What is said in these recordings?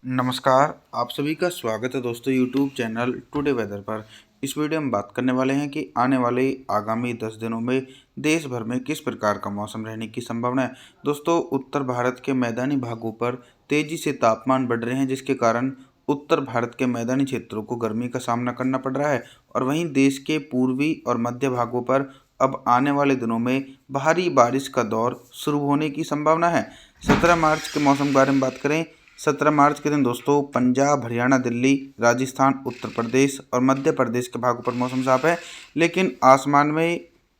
नमस्कार, आप सभी का स्वागत है दोस्तों यूट्यूब चैनल टुडे वेदर पर। इस वीडियो में बात करने वाले हैं कि आने वाले आगामी 10 दिनों में देश भर में किस प्रकार का मौसम रहने की संभावना है। दोस्तों, उत्तर भारत के मैदानी भागों पर तेजी से तापमान बढ़ रहे हैं, जिसके कारण उत्तर भारत के मैदानी क्षेत्रों को गर्मी का सामना करना पड़ रहा है। और वहीं देश के पूर्वी और मध्य भागों पर अब आने वाले दिनों में भारी बारिश का दौर शुरू होने की संभावना है। 17 मार्च के मौसम के बारे में बात करें। 17 मार्च के दिन दोस्तों पंजाब, हरियाणा, दिल्ली, राजस्थान, उत्तर प्रदेश और मध्य प्रदेश के भागों पर मौसम साफ है, लेकिन आसमान में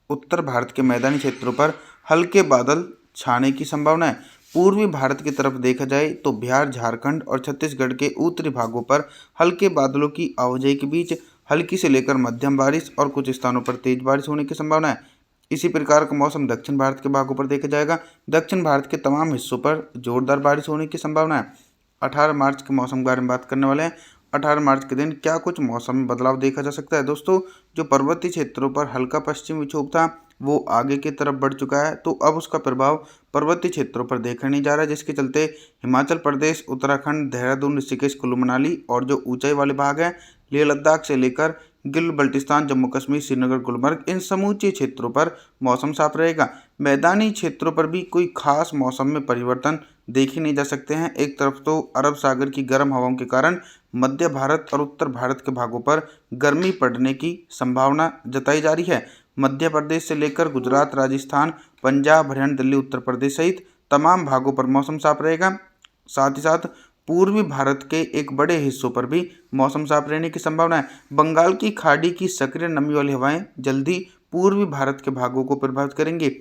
उत्तर भारत के मैदानी क्षेत्रों पर हल्के बादल छाने की संभावना है। पूर्वी भारत की तरफ देखा जाए तो बिहार, झारखंड और छत्तीसगढ़ के उत्तरी भागों पर हल्के बादलों की आवाजाही के बीच हल्की से लेकर मध्यम बारिश और कुछ स्थानों पर तेज बारिश होने की संभावना है। इसी प्रकार का मौसम दक्षिण भारत के भागों पर देखा जाएगा। दक्षिण भारत के तमाम हिस्सों पर जोरदार बारिश होने की संभावना है। 18 मार्च के मौसम के बारे में बात करने वाले हैं। 18 मार्च के दिन क्या कुछ मौसम में बदलाव देखा जा सकता है। दोस्तों, जो पर्वतीय क्षेत्रों पर हल्का पश्चिमी विक्षोभ था वो आगे की तरफ बढ़ चुका है, तो अब उसका प्रभाव पर्वतीय क्षेत्रों पर देखा नहीं जा रहा है, जिसके चलते हिमाचल प्रदेश, उत्तराखंड, देहरादून, ऋषिकेश, कुल्लू मनाली और जो ऊंचाई वाले भाग हैं लेह लद्दाख से लेकर गिल बल्टिस्तान, जम्मू कश्मीर, श्रीनगर, गुलमर्ग, इन समूचे क्षेत्रों पर मौसम साफ रहेगा। मैदानी क्षेत्रों पर भी कोई खास मौसम में परिवर्तन देखे नहीं जा सकते हैं। एक तरफ तो अरब सागर की गर्म हवाओं के कारण मध्य भारत और उत्तर भारत के भागों पर गर्मी पड़ने की संभावना जताई जा रही है। मध्य प्रदेश से लेकर गुजरात, राजस्थान, पंजाब, हरियाणा, दिल्ली, उत्तर प्रदेश सहित तमाम भागों पर मौसम साफ रहेगा। साथ ही साथ पूर्वी भारत के एक बड़े हिस्सों पर भी मौसम साफ रहने की संभावना है। बंगाल की खाड़ी की सक्रिय नमी वाली हवाएं जल्दी पूर्वी भारत के भागों को प्रभावित करेंगी।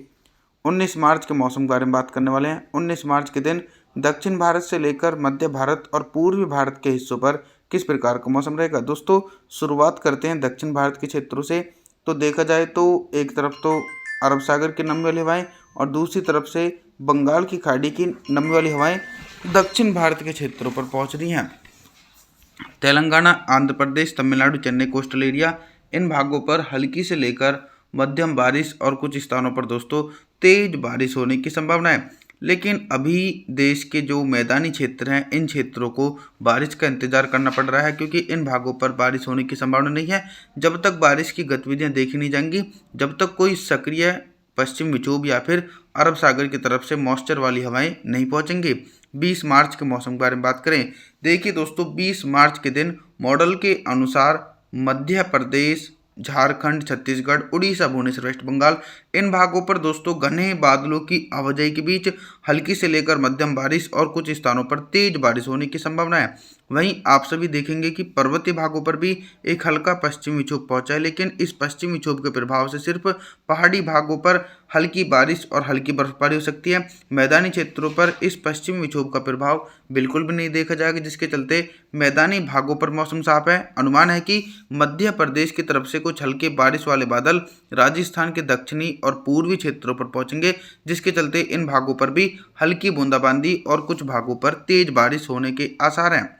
19 मार्च के मौसम के बारे में बात करने वाले हैं। 19 मार्च के दिन दक्षिण भारत से लेकर मध्य भारत और पूर्वी भारत के हिस्सों पर किस प्रकार का मौसम रहेगा। दोस्तों, शुरुआत करते हैं दक्षिण भारत के क्षेत्रों से। तो देखा जाए तो एक तरफ तो अरब सागर की नमी वाली हवाएं और दूसरी तरफ से बंगाल की खाड़ी की नमी वाली हवाएं दक्षिण भारत के क्षेत्रों पर पहुंच रही हैं। तेलंगाना, आंध्र प्रदेश, तमिलनाडु, चेन्नई कोस्टल एरिया, इन भागों पर हल्की से लेकर मध्यम बारिश और कुछ स्थानों पर दोस्तों तेज बारिश होने की संभावना है। लेकिन अभी देश के जो मैदानी क्षेत्र हैं इन क्षेत्रों को बारिश का इंतजार करना पड़ रहा है, क्योंकि इन भागों पर बारिश होने की संभावना नहीं है। जब तक बारिश की गतिविधियां देखी नहीं जाएंगी, जब तक कोई सक्रिय पश्चिम विक्षोभ या फिर अरब सागर की तरफ से मॉइस्चर वाली हवाएं नहीं पहुंचेंगी। 20 मार्च के मौसम के बारे में बात करें। देखिए दोस्तों, 20 मार्च के दिन मॉडल के अनुसार मध्य प्रदेश, झारखंड, छत्तीसगढ़, उड़ीसा, भुवनेश्वर, वेस्ट बंगाल, इन भागों पर दोस्तों घने बादलों की आवाजाही के बीच हल्की से लेकर मध्यम बारिश और कुछ स्थानों पर तेज बारिश होने की संभावना है। वहीं आप सभी देखेंगे कि पर्वतीय भागों पर भी एक हल्का पश्चिमी विक्षोभ पहुंचा है, लेकिन इस पश्चिमी विक्षोभ के प्रभाव से सिर्फ पहाड़ी भागों पर हल्की बारिश और हल्की बर्फबारी हो सकती है। मैदानी क्षेत्रों पर इस पश्चिमी विक्षोभ का प्रभाव बिल्कुल भी नहीं देखा जाएगा, जिसके चलते मैदानी भागों पर मौसम साफ है। अनुमान है कि मध्य प्रदेश की तरफ से कुछ हल्के बारिश वाले बादल राजस्थान के दक्षिणी और पूर्वी क्षेत्रों पर पहुंचेंगे, जिसके चलते इन भागों पर भी हल्की बूंदाबांदी और कुछ भागों पर तेज बारिश होने के आसार हैं।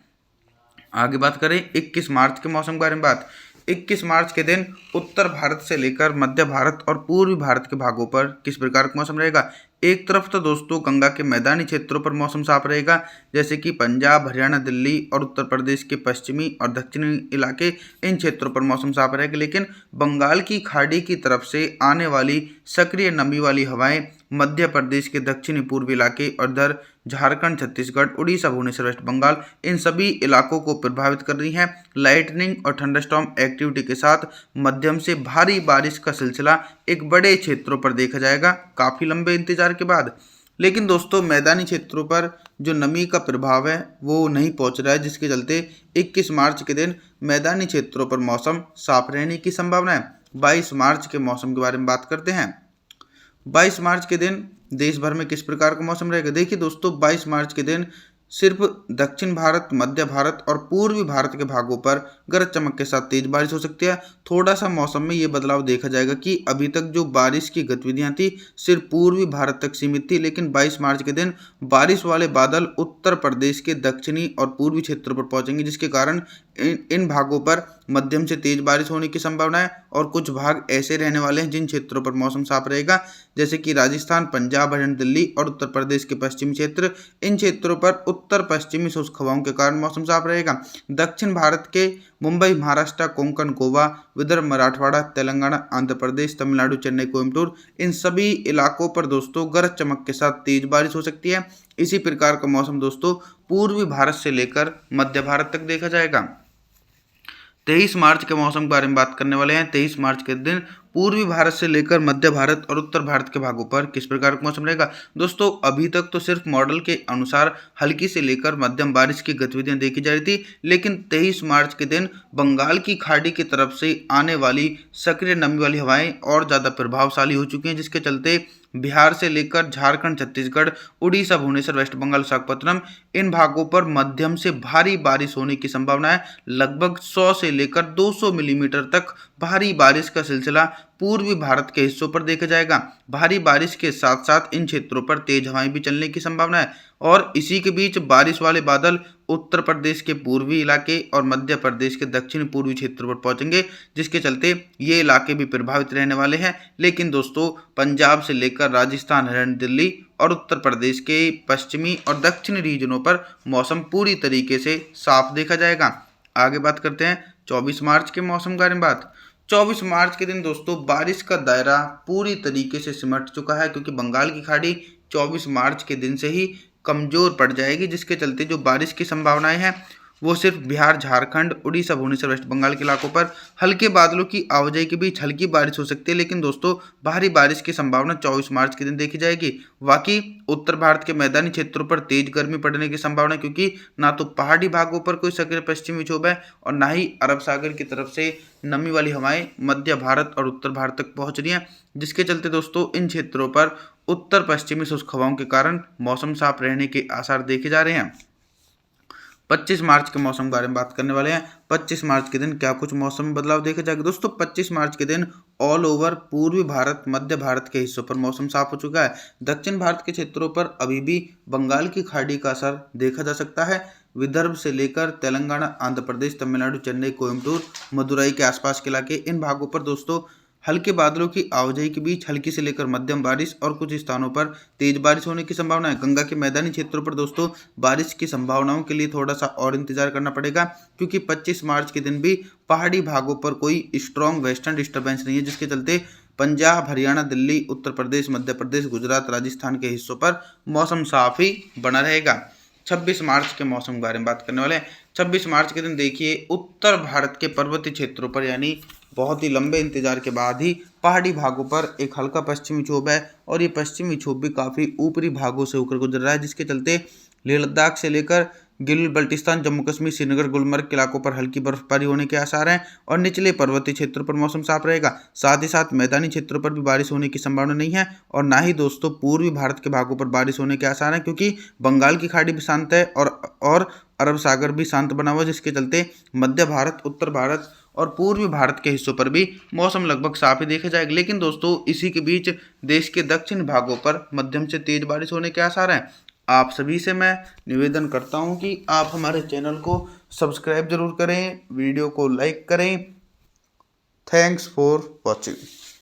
आगे बात करें 21 मार्च के मौसम के बारे में बात। 21 मार्च के दिन उत्तर भारत से लेकर मध्य भारत और पूर्वी भारत के भागों पर किस प्रकार का मौसम रहेगा। एक तरफ तो दोस्तों गंगा के मैदानी क्षेत्रों पर मौसम साफ रहेगा, जैसे कि पंजाब, हरियाणा, दिल्ली और उत्तर प्रदेश के पश्चिमी और दक्षिणी इलाके, इन क्षेत्रों पर मौसम साफ रहेगा। लेकिन बंगाल की खाड़ी की तरफ से आने वाली सक्रिय नमी वाली हवाएं मध्य प्रदेश के दक्षिणी पूर्वी इलाके और इधर झारखंड, छत्तीसगढ़, उड़ीसा, भुवनेश्वर, वेस्ट बंगाल, इन सभी इलाकों को प्रभावित कर रही हैं। लाइटनिंग और थंडरस्टॉर्म एक्टिविटी के साथ मध्यम से भारी बारिश का सिलसिला एक बड़े क्षेत्रों पर देखा जाएगा काफ़ी लंबे इंतजार के बाद। लेकिन दोस्तों मैदानी क्षेत्रों पर जो नमी का प्रभाव है वो नहीं पहुंच रहा है, जिसके चलते 21 मार्च के दिन मैदानी क्षेत्रों पर मौसम साफ रहने की संभावना है। 22 मार्च के मौसम के बारे में बात करते हैं। 22 मार्च के दिन देश भर में किस प्रकार का मौसम रहेगा। देखिए दोस्तों, 22 मार्च के दिन सिर्फ दक्षिण भारत, मध्य भारत और पूर्वी भारत के भागों पर गरज चमक के साथ तेज बारिश हो सकती है। थोड़ा सा मौसम में ये बदलाव देखा जाएगा कि अभी तक जो बारिश की गतिविधियां थी सिर्फ पूर्वी भारत तक सीमित थी, लेकिन 22 मार्च के दिन बारिश वाले बादल उत्तर प्रदेश के दक्षिणी और पूर्वी क्षेत्रों पर पहुंचेंगे, जिसके कारण इन भागों पर मध्यम से तेज बारिश होने की संभावना है और कुछ भाग ऐसे रहने वाले हैं जिन क्षेत्रों पर मौसम साफ रहेगा, जैसे कि राजस्थान, पंजाब, हरियाणा, दिल्ली और उत्तर प्रदेश के पश्चिमी क्षेत्र। इन क्षेत्रों पर उत्तर पश्चिमी शुष्क हवाओं के कारण मौसम साफ रहेगा। दक्षिण भारत के मुंबई, महाराष्ट्र, कोंकण, गोवा, विदर्भ, मराठवाड़ा, तेलंगाना, आंध्र प्रदेश, तमिलनाडु, चेन्नई, कोयम्बटूर, इन सभी इलाकों पर दोस्तों गरज चमक के साथ तेज बारिश हो सकती है। इसी प्रकार का मौसम दोस्तों पूर्वी भारत से लेकर मध्य भारत तक देखा जाएगा। 23 मार्च के मौसम के बारे में बात करने वाले हैं। 23 मार्च के दिन पूर्वी भारत से लेकर मध्य भारत और उत्तर भारत के भागों पर किस प्रकार का मौसम रहेगा। दोस्तों अभी तक तो सिर्फ मॉडल के अनुसार हल्की से लेकर मध्यम बारिश की गतिविधियां देखी जा रही थी, लेकिन 23 मार्च के दिन बंगाल की खाड़ी की तरफ से आने वाली सक्रिय नमी वाली हवाएं और ज़्यादा प्रभावशाली हो चुकी हैं, जिसके चलते बिहार से लेकर झारखंड, छत्तीसगढ़, उड़ीसा, भुवनेश्वर, वेस्ट बंगाल, विशाखापत्तनम, इन भागों पर मध्यम से भारी बारिश होने की संभावना है। लगभग 100 से लेकर 200 मिलीमीटर तक भारी बारिश का सिलसिला पूर्वी भारत के हिस्सों पर देखा जाएगा। भारी बारिश के साथ साथ इन क्षेत्रों पर तेज हवाएं भी चलने की संभावना है और इसी के बीच बारिश वाले बादल उत्तर प्रदेश के पूर्वी इलाके और मध्य प्रदेश के दक्षिण पूर्वी क्षेत्रों पर पहुंचेंगे, जिसके चलते ये इलाके भी प्रभावित रहने वाले हैं। लेकिन दोस्तों पंजाब से लेकर राजस्थान, हरियाणा, दिल्ली और उत्तर प्रदेश के पश्चिमी और दक्षिणी रीजनों पर मौसम पूरी तरीके से साफ देखा जाएगा। आगे बात करते हैं 24 मार्च के मौसम के बारे में। 24 मार्च के दिन दोस्तों बारिश का दायरा पूरी तरीके से सिमट चुका है, क्योंकि बंगाल की खाड़ी 24 मार्च के दिन से ही कमज़ोर पड़ जाएगी, जिसके चलते जो बारिश की संभावनाएं हैं वो सिर्फ बिहार, झारखंड, उड़ीसा, भुवनेश्वर, वेस्ट बंगाल के इलाकों पर हल्के बादलों की आवाजाही के बीच हल्की बारिश हो सकती है। लेकिन दोस्तों भारी बारिश की संभावना 24 मार्च के दिन देखी जाएगी। बाकी उत्तर भारत के मैदानी क्षेत्रों पर तेज गर्मी पड़ने की संभावना है, क्योंकि ना तो पहाड़ी भागों पर कोई सक्रिय पश्चिमी विक्षोभ है और ना ही अरब सागर की तरफ से नमी वाली हवाएं मध्य भारत और उत्तर भारत तक पहुंच रही हैं, जिसके चलते दोस्तों इन क्षेत्रों पर उत्तर पश्चिमी शुष्क हवाओं के कारण मौसम साफ रहने के आसार देखे जा रहे हैं। 25 मार्च के मौसम के बारे में बात करने वाले हैं। 25 मार्च के दिन क्या कुछ मौसम में बदलाव देखे जाएगा। दोस्तों 25 मार्च के दिन ऑल ओवर पूर्वी भारत, मध्य भारत के हिस्सों पर मौसम साफ हो चुका है। दक्षिण भारत के क्षेत्रों पर अभी भी बंगाल की खाड़ी का असर देखा जा सकता है। विदर्भ से लेकर तेलंगाना, आंध्र प्रदेश, तमिलनाडु, चेन्नई, कोयम्बटूर, मदुरई के आसपास के इलाके, इन भागों पर दोस्तों हल्के बादलों की आवाजाही के बीच हल्की से लेकर मध्यम बारिश और कुछ स्थानों पर तेज बारिश होने की संभावना है। गंगा के मैदानी क्षेत्रों पर दोस्तों बारिश की संभावनाओं के लिए थोड़ा सा और इंतजार करना पड़ेगा, क्योंकि 25 मार्च के दिन भी पहाड़ी भागों पर कोई स्ट्रॉन्ग वेस्टर्न डिस्टर्बेंस नहीं है, जिसके चलते पंजाब, हरियाणा, दिल्ली, उत्तर प्रदेश, मध्य प्रदेश, गुजरात, राजस्थान के हिस्सों पर मौसम साफ ही बना रहेगा। 26 मार्च के मौसम के बारे में बात करने वाले हैं। 26 मार्च के दिन देखिए उत्तर भारत के पर्वतीय क्षेत्रों पर, यानी बहुत ही लंबे इंतजार के बाद ही पहाड़ी भागों पर एक हल्का पश्चिमी विक्षोभ है और ये पश्चिमी विक्षोभ भी काफ़ी ऊपरी भागों से होकर गुजर रहा है, जिसके चलते लेह लद्दाख से लेकर गिलगित बल्टिस्तान, जम्मू कश्मीर, श्रीनगर, गुलमर्ग के इलाकों पर हल्की बर्फबारी होने के आसार हैं और निचले पर्वतीय क्षेत्रों पर मौसम साफ रहेगा। साथ ही साथ मैदानी क्षेत्रों पर भी बारिश होने की संभावना नहीं है और ना ही दोस्तों पूर्वी भारत के भागों पर बारिश होने के आसार हैं, क्योंकि बंगाल की खाड़ी भी शांत है और अरब सागर भी शांत बना हुआ है, जिसके चलते मध्य भारत, उत्तर भारत और पूर्वी भारत के हिस्सों पर भी मौसम लगभग साफ ही देखा जाएगा। लेकिन दोस्तों इसी के बीच देश के दक्षिण भागों पर मध्यम से तेज बारिश होने के आसार हैं। आप सभी से मैं निवेदन करता हूं कि आप हमारे चैनल को सब्सक्राइब जरूर करें, वीडियो को लाइक करें। Thanks for watching.